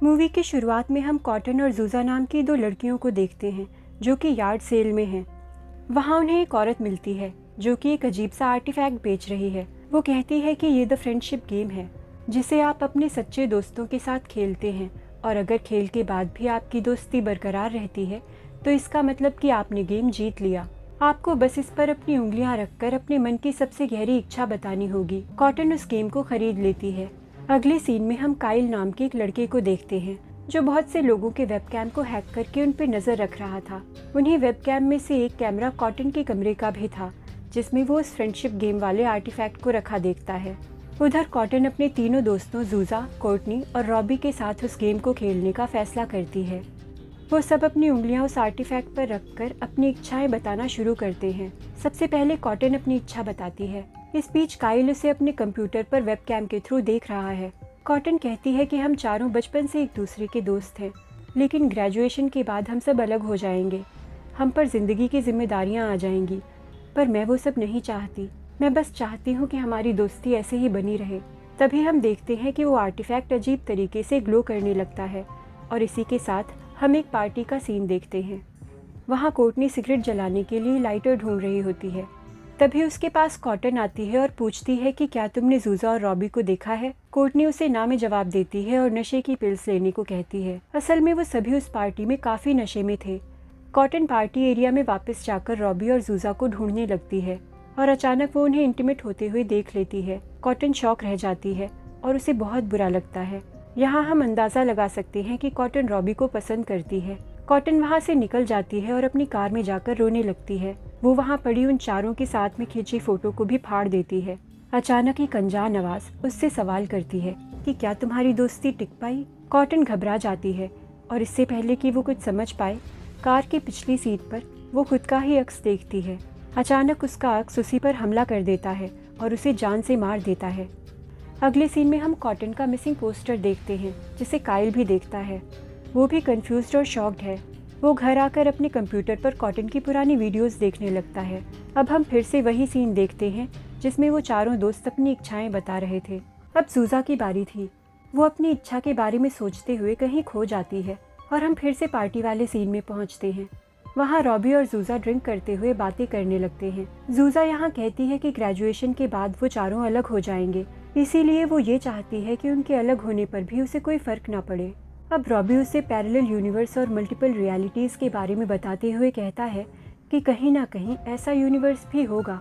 Movie की शुरुआत में हम कॉटन और जूजा नाम की दो लड़कियों को देखते हैं जो कि यार्ड सेल में हैं। वहाँ उन्हें एक औरत मिलती है जो कि एक अजीब सा आर्टिफैक्ट बेच रही है। वो कहती है कि ये द फ्रेंडशिप गेम है जिसे आप अपने सच्चे दोस्तों के साथ खेलते हैं, और अगर खेल के बाद भी आपकी दोस्ती बरकरार रहती है तो इसका मतलब कि आपने गेम जीत लिया। आपको बस इस पर अपनी उंगलियां रखकर अपने मन की सबसे गहरी इच्छा बतानी होगी। कॉटन उस गेम को खरीद लेती है। अगले सीन में हम काइल नाम के एक लड़के को देखते हैं जो बहुत से लोगों के वेबकैम को हैक करके उन पर नजर रख रहा था। उन्हीं वेबकैम में से एक कैमरा कॉटन के कमरे का भी था जिसमें वो उस फ्रेंडशिप गेम वाले आर्टिफैक्ट को रखा देखता है। उधर कॉटन अपने तीनों दोस्तों जूजा, कोर्टनी और रॉबी के साथ उस गेम को खेलने का फैसला करती है। वो सब अपनी उंगलियां उस आर्टिफैक्ट पर रखकर अपनी इच्छाएं बताना शुरू करते हैं। सबसे पहले कॉटन अपनी इच्छा बताती है। इस बीच काइल उसे अपने कंप्यूटर पर वेबकैम के थ्रू देख रहा है। कॉटन कहती है कि हम चारों बचपन से एक दूसरे के दोस्त हैं, लेकिन ग्रेजुएशन के बाद हम सब अलग हो जाएंगे। हम पर जिंदगी की जिम्मेदारियां आ जाएंगी, पर मैं वो सब नहीं चाहती। मैं बस चाहती हूँ कि हमारी दोस्ती ऐसे ही बनी रहे। तभी हम देखते हैं कि वो आर्टिफैक्ट अजीब तरीके से ग्लो करने लगता है और इसी के साथ हम एक पार्टी का सीन देखते हैं। वहाँ कोर्टनी सिगरेट जलाने के लिए लाइटर ढूंढ रही होती है। तभी उसके पास कॉटन आती है और पूछती है कि क्या तुमने जूजा और रॉबी को देखा है। कोर्टनी उसे ना में जवाब देती है और नशे की पिल्स लेने को कहती है। असल में वो सभी उस पार्टी में काफी नशे में थे। कॉटन पार्टी एरिया में वापस जाकर रॉबी और जूजा को ढूंढने लगती है और अचानक वो उन्हें इंटीमेट होते हुए देख लेती है। कॉटन शॉक रह जाती है और उसे बहुत बुरा लगता है। यहाँ हम अंदाजा लगा सकते हैं कि कॉटन रॉबी को पसंद करती है। कॉटन वहाँ से निकल जाती है और अपनी कार में जाकर रोने लगती है। वो वहाँ पड़ी उन चारों के साथ में खींची फोटो को भी फाड़ देती है। अचानक एक अनजान आवाज उससे सवाल करती है कि क्या तुम्हारी दोस्ती टिक पाई। कॉटन घबरा जाती है और इससे पहले कि वो कुछ समझ पाए, कार की पिछली सीट पर वो खुद का ही अक्स देखती है। अचानक उसका अक्स उसी पर हमला कर देता है और उसे जान से मार देता है। अगले सीन में हम कॉटन का मिसिंग पोस्टर देखते हैं जिसे काइल भी देखता है। वो भी कंफ्यूज्ड और शॉक्ड है। वो घर आकर अपने कंप्यूटर पर कॉटन की पुरानी वीडियोस देखने लगता है। अब हम फिर से वही सीन देखते हैं जिसमें वो चारों दोस्त अपनी इच्छाएं बता रहे थे। अब जूजा की बारी थी। वो अपनी इच्छा के बारे में सोचते हुए कहीं खो जाती है और हम फिर से पार्टी वाले सीन में पहुंचते हैं। वहाँ रॉबी और जूजा ड्रिंक करते हुए बातें करने लगते हैं। जूजा यहाँ कहती है कि ग्रेजुएशन के बाद वो चारों अलग हो जाएंगे, इसीलिए वो ये चाहती है कि उनके अलग होने पर भी उसे कोई फर्क ना पड़े। अब रॉबी उसे पैरेलल यूनिवर्स और मल्टीपल रियलिटीज़ के बारे में बताते हुए कहता है कि कहीं ना कहीं ऐसा यूनिवर्स भी होगा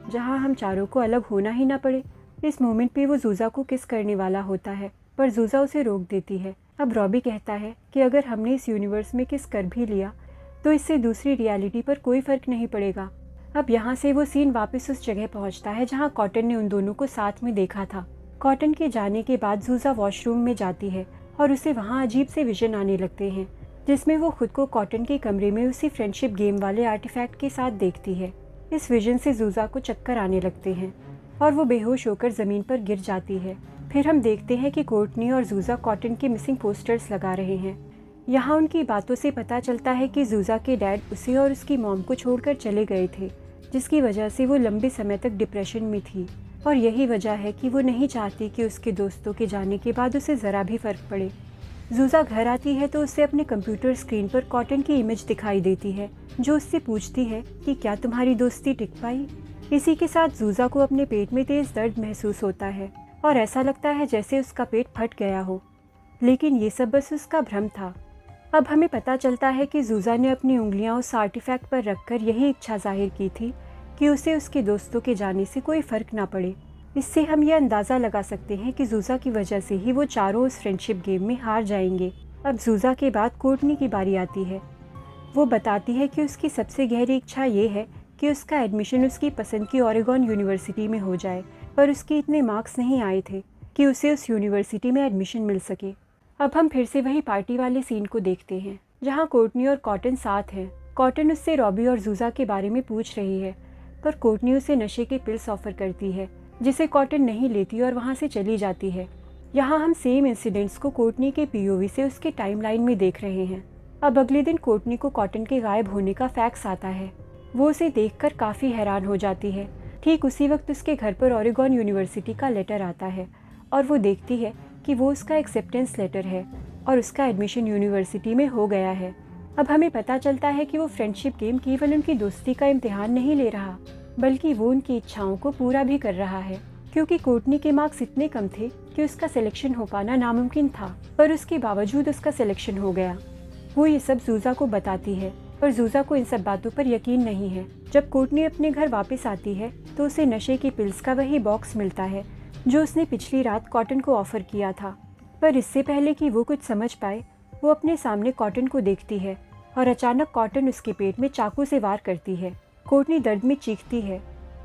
जहां हम चारों को अलग होना ही ना पड़े। इस मोमेंट पे वो जूजा को किस करने वाला होता है, पर जूजा उसे रोक देती है। अब रॉबी कहता है कि अगर हमने इस यूनिवर्स में किस कर भी लिया तो इससे दूसरी रियलिटी पर कोई फर्क नहीं पड़ेगा। अब यहाँ से वो सीन वापस उस जगह पहुँचता है जहाँ कॉटन ने उन दोनों को साथ में देखा था। कॉटन के जाने के बाद जूजा वॉशरूम में जाती है और उसे वहाँ अजीब से विजन आने लगते हैं जिसमें वो खुद को कॉटन के कमरे में उसी फ्रेंडशिप गेम वाले आर्टिफैक्ट के साथ देखती है। इस विजन से जूजा को चक्कर आने लगते हैं और वो बेहोश होकर ज़मीन पर गिर जाती है। फिर हम देखते हैं कि कोर्टनी और जूजा कॉटन के मिसिंग पोस्टर्स लगा रहे हैं। यहाँ उनकी बातों से पता चलता है कि जूजा के डैड उसे और उसकी मॉम को छोड़कर चले गए थे, जिसकी वजह से वो लंबे समय तक डिप्रेशन में थी। और यही वजह है कि वो नहीं चाहती कि उसके दोस्तों के जाने के बाद उसे ज़रा भी फ़र्क पड़े। जूजा घर आती है तो उसे अपने कंप्यूटर स्क्रीन पर कॉटन की इमेज दिखाई देती है जो उससे पूछती है कि क्या तुम्हारी दोस्ती टिक पाई। इसी के साथ जूजा को अपने पेट में तेज़ दर्द महसूस होता है और ऐसा लगता है जैसे उसका पेट फट गया हो, लेकिन ये सब बस उसका भ्रम था। अब हमें पता चलता है कि जूजा ने अपनी उंगलियां उस आर्टिफैक्ट पर रखकर यही इच्छा जाहिर की थी कि उसे उसके दोस्तों के जाने से कोई फर्क ना पड़े। इससे हम यह अंदाज़ा लगा सकते हैं कि जूजा की वजह से ही वो चारों उस फ्रेंडशिप गेम में हार जाएंगे। अब जूजा के बाद कोर्टनी की बारी आती है। वो बताती है कि उसकी सबसे गहरी इच्छा ये है कि उसका एडमिशन उसकी पसंद की ओरेगॉन यूनिवर्सिटी में हो जाए, पर उसके इतने मार्क्स नहीं आए थे कि उसे उस यूनिवर्सिटी में एडमिशन मिल सके। अब हम फिर से वही पार्टी वाले सीन को देखते हैं जहाँ कोर्टनी और कॉटन साथ हैं। कॉटन उससे रॉबी और जूजा के बारे में पूछ रही है, पर कोर्टनी उसे नशे के पिल्स ऑफर करती है जिसे कॉटन नहीं लेती और वहाँ से चली जाती है। यहाँ हम सेम इंसिडेंट्स को कोर्टनी के पीओवी से उसके टाइमलाइन में देख रहे हैं। अब अगले दिन कोर्टनी को कॉटन के गायब होने का फैक्स आता है। वो उसे देखकर काफ़ी हैरान हो जाती है। ठीक उसी वक्त उसके घर पर ओरेगॉन यूनिवर्सिटी का लेटर आता है और वो देखती है कि वो उसका एक्सेप्टेंस लेटर है। और उसका एडमिशन यूनिवर्सिटी में हो गया है। अब हमें पता चलता है कि वो फ्रेंडशिप गेम केवल उनकी दोस्ती का इम्तिहान नहीं ले रहा, बल्कि वो उनकी इच्छाओं को पूरा भी कर रहा है। क्योंकि कोर्टनी के मार्क्स इतने कम थे कि उसका सिलेक्शन हो पाना नामुमकिन था, पर उसके बावजूद उसका सिलेक्शन हो गया। वो ये सब जूजा को बताती है, पर जूजा को इन सब बातों पर यकीन नहीं है। जब कोर्टनी अपने घर वापस आती है तो उसे नशे की पिल्स का वही बॉक्स मिलता है जो उसने पिछली रात कॉटन को ऑफर किया था। पर इससे पहले कि वो कुछ समझ पाए, वो अपने सामने कॉटन को देखती है और अचानक कॉटन उसके पेट में चाकू से वार करती है। कोर्टनी दर्द में चीखती है,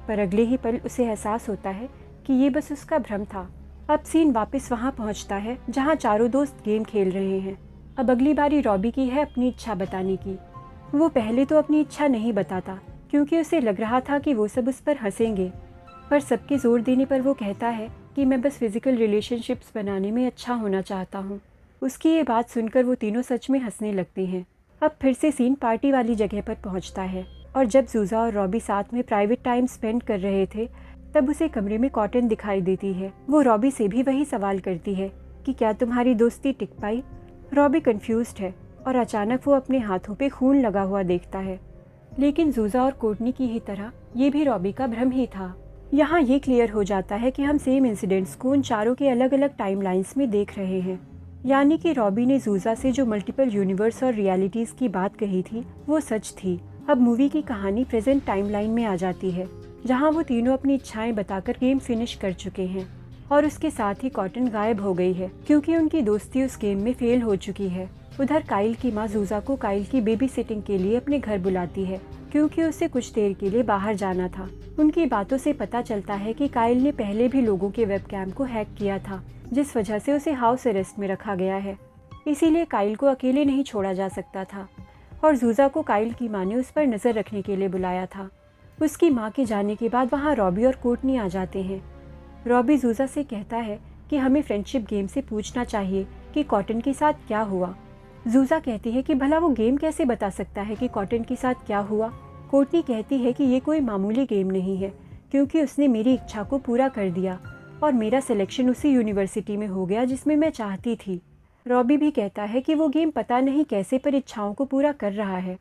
पर अगले ही पल उसे एहसास होता है कि ये बस उसका भ्रम था। अब सीन वापस वहाँ पहुँचता है जहाँ चारों दोस्त गेम खेल रहे हैं। अब अगली बारी रॉबी की है अपनी इच्छा बताने की। वो पहले तो अपनी इच्छा नहीं बताता क्योंकि उसे लग रहा था कि वो सब उस पर हंसेंगे, पर सबके जोर देने पर वो कहता है कि मैं बस फिजिकल रिलेशनशिप्स बनाने में अच्छा होना चाहता हूँ। उसकी ये बात सुनकर वो तीनों सच में हंसने लगते हैं। अब फिर से सीन पार्टी वाली जगह पर पहुँचता है और जब जूजा और रॉबी साथ में प्राइवेट टाइम स्पेंड कर रहे थे तब उसे कमरे में कॉटन दिखाई देती है। वो रॉबी से भी वही सवाल करती है कि क्या तुम्हारी दोस्ती टिक पाई। रॉबी कंफ्यूज्ड है और अचानक वो अपने हाथों पे खून लगा हुआ देखता है, लेकिन जूजा और कोर्टनी की ही तरह ये भी रॉबी का भ्रम ही था। यहाँ ये क्लियर हो जाता है कि हम सेम इंसिडेंट्स को उन चारों के अलग अलग टाइमलाइंस में देख रहे हैं। यानी कि रॉबी ने जूजा से जो मल्टीपल यूनिवर्स और रियलिटीज़ की बात कही थी वो सच थी। अब मूवी की कहानी प्रेजेंट टाइमलाइन में आ जाती है जहाँ वो तीनों अपनी इच्छाएं बताकर गेम फिनिश कर चुके हैं और उसके साथ ही कॉटन गायब हो गई है क्योंकि उनकी दोस्ती उस गेम में फेल हो चुकी है। उधर काइल की माँ जूजा को काइल की बेबी सिटिंग के लिए अपने घर बुलाती है क्योंकि उसे कुछ देर के लिए बाहर जाना था। उनकी बातों से पता चलता है कि काइल ने पहले भी लोगों के वेबकैम को हैक किया था, जिस वजह से उसे हाउस अरेस्ट में रखा गया है। इसीलिए काइल को अकेले नहीं छोड़ा जा सकता था और जूजा को काइल की माँ ने उस पर नज़र रखने के लिए बुलाया था। उसकी माँ के जाने के बाद वहाँ रॉबी और कोर्टनी आ जाते हैं। रॉबी जूजा से कहता है कि हमें फ्रेंडशिप गेम से पूछना चाहिए कि कॉटन के साथ क्या हुआ। जूजा कहती है कि भला वो गेम कैसे बता सकता है कि कॉटन के साथ क्या हुआ। कोर्टनी कहती है कि ये कोई मामूली गेम नहीं है क्योंकि उसने मेरी इच्छा को पूरा कर दिया और मेरा सिलेक्शन उसी यूनिवर्सिटी में हो गया जिसमें मैं चाहती थी। रॉबी भी कहता है कि वो गेम पता नहीं कैसे पर इच्छाओं को पूरा कर रहा है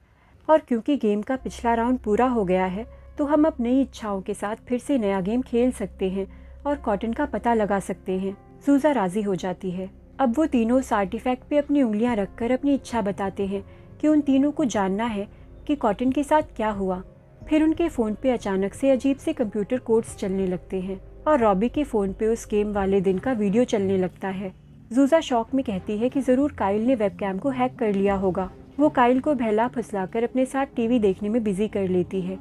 और क्योंकि गेम का पिछला राउंड पूरा हो गया है तो हम अब नई इच्छाओं के साथ फिर से नया गेम खेल सकते हैं और कॉटन का पता लगा सकते हैं। जूजा राजी हो जाती है। अब वो तीनों उस आर्टिफैक्ट पे अपनी उंगलियां रखकर अपनी इच्छा बताते हैं कि उन तीनों को जानना है कि कॉटन के साथ क्या हुआ। फिर उनके फ़ोन पे अचानक से अजीब से कंप्यूटर कोड्स चलने लगते हैं और रॉबी के फ़ोन पे उस गेम वाले दिन का वीडियो चलने लगता है। जूजा शॉक में कहती है कि ज़रूर काइल ने वेबकैम को हैक कर लिया होगा। वो काइल को बहला फुसलाकर अपने साथ टीवी देखने में बिजी कर लेती है।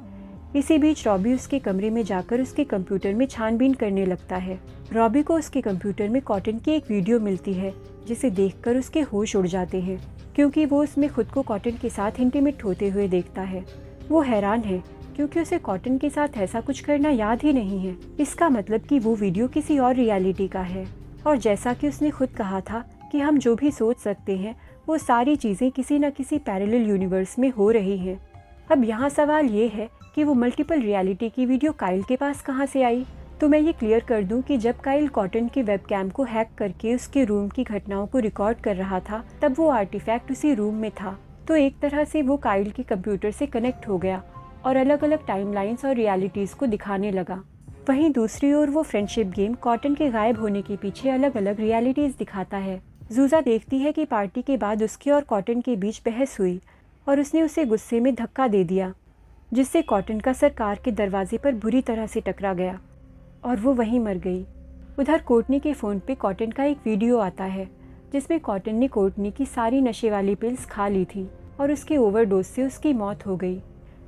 इसी बीच रॉबी उसके कमरे में जाकर उसके कंप्यूटर में छानबीन करने लगता है। रॉबी को उसके कंप्यूटर में कॉटन की एक वीडियो मिलती है जिसे देखकर उसके होश उड़ जाते हैं क्योंकि वो उसमें खुद को कॉटन के साथ इंटीमेट होते हुए देखता है। वो हैरान है क्योंकि उसे कॉटन के साथ ऐसा कुछ करना याद ही नहीं है। इसका मतलब कि वो वीडियो किसी और रियलिटी का है और जैसा कि उसने खुद कहा था कि हम जो भी सोच सकते हैं वो सारी चीज़ें किसी न किसी पैरेलल यूनिवर्स में हो रही हैं। अब यहाँ सवाल ये है कि वो मल्टीपल रियलिटी की वीडियो काइल के पास कहाँ से आई। तो मैं ये क्लियर कर दूं कि जब काइल कॉटन के वेबकैम को हैक करके उसके रूम की घटनाओं को रिकॉर्ड कर रहा था तब वो आर्टिफैक्ट उसी रूम में था। तो एक तरह से वो काइल के कंप्यूटर से कनेक्ट हो गया और अलग अलग टाइमलाइंस और रियलिटीज़ को दिखाने लगा। वहीं दूसरी ओर वो फ्रेंडशिप गेम कॉटन के गायब होने के पीछे अलग अलग रियलिटीज़ दिखाता है। जूजा देखती है कि पार्टी के बाद उसके और कॉटन के बीच बहस हुई और उसने उसे गुस्से में धक्का दे दिया जिससे कॉटन का सर कार के दरवाजे पर बुरी तरह से टकरा गया और वो वहीं मर गई। उधर कोर्टनी के फ़ोन पे कॉटन का एक वीडियो आता है जिसमें कॉटन ने कोर्टनी की सारी नशे वाली पिल्स खा ली थी और उसके ओवरडोज से उसकी मौत हो गई।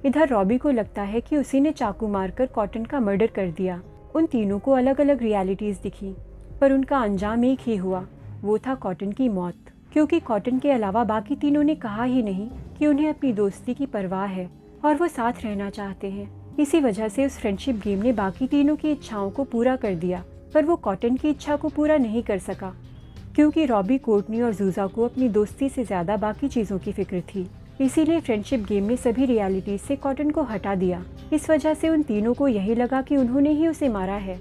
इधर रॉबी को लगता है कि उसी ने चाकू मारकर कॉटन का मर्डर कर दिया। उन तीनों को अलग अलग रियलिटीज़ दिखी पर उनका अंजाम एक ही हुआ, वो था कॉटन की मौत। क्योंकि कॉटन के अलावा बाकी तीनों ने कहा ही नहीं कि उन्हें अपनी दोस्ती की परवाह है और वो साथ रहना चाहते हैं। इसी वजह से उस फ्रेंडशिप गेम ने बाकी तीनों की इच्छाओं को पूरा कर दिया पर वो कॉटन की इच्छा को पूरा नहीं कर सका क्योंकि रॉबी, कोर्टनी और जूजा को अपनी दोस्ती से ज़्यादा बाकी चीज़ों की फिक्र थी। इसीलिए फ्रेंडशिप गेम ने सभी रियलिटीज़ से कॉटन को हटा दिया। इस वजह से उन तीनों को यही लगा कि उन्होंने ही उसे मारा है।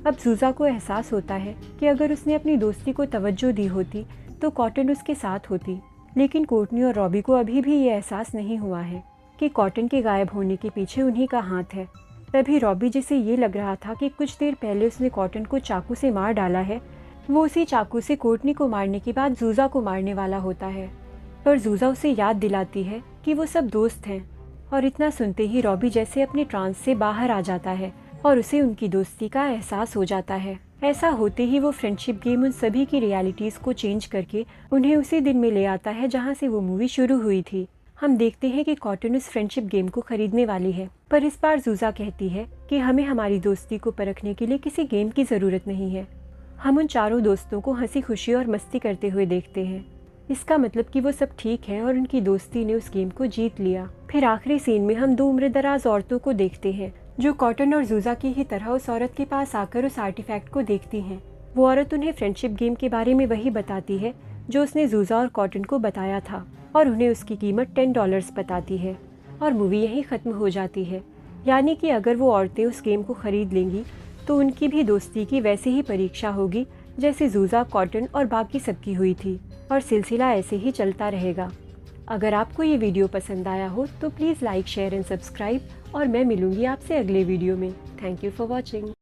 अब जूजा को एहसास होता है कि अगर उसने अपनी दोस्ती को तवज्जो दी होती तो कॉटन उसके साथ होती। लेकिन कोर्टनी और रॉबी को अभी भी ये एहसास नहीं हुआ है कि कॉटन के गायब होने के पीछे उन्हीं का हाथ है। तभी रॉबी, जिसे ये लग रहा था कि कुछ देर पहले उसने कॉटन को चाकू से मार डाला है, वो उसी चाकू से कोर्टनी को मारने के बाद जूजा को मारने वाला होता है। पर जूजा उसे याद दिलाती है कि वो सब दोस्त हैं। और इतना सुनते ही रॉबी जैसे अपने ट्रांस से बाहर आ जाता है और उसे उनकी दोस्ती का एहसास हो जाता है। ऐसा होते ही वो फ्रेंडशिप गेम उन सभी की रियलिटीज़ को चेंज करके उन्हें उसी दिन में ले आता है जहाँ से वो मूवी शुरू हुई थी। हम देखते हैं कि कॉटन उस फ्रेंडशिप गेम को खरीदने वाली है, पर इस बार जूजा कहती है कि हमें हमारी दोस्ती को परखने के लिए किसी गेम की ज़रूरत नहीं है। हम उन चारों दोस्तों को हंसी खुशी और मस्ती करते हुए देखते हैं। इसका मतलब कि वो सब ठीक है और उनकी दोस्ती ने उस गेम को जीत लिया। फिर आखिरी सीन में हम 2 उम्रदराज औरतों को देखते हैं जो कॉटन और जूजा की ही तरह उस औरत के पास आकर उस आर्टिफैक्ट को देखती हैं। वो औरत उन्हें फ्रेंडशिप गेम के बारे में वही बताती है जो उसने जूजा और कॉटन को बताया था और उन्हें उसकी कीमत $10 बताती है और मूवी यहीं ख़त्म हो जाती है। यानी कि अगर वो औरतें उस गेम को ख़रीद लेंगी तो उनकी भी दोस्ती की वैसे ही परीक्षा होगी जैसे जूजा, कॉटन और बाकी सबकी हुई थी, और सिलसिला ऐसे ही चलता रहेगा। अगर आपको ये वीडियो पसंद आया हो तो please like, share and subscribe, और मैं मिलूँगी आपसे अगले वीडियो में। Thank you for watching.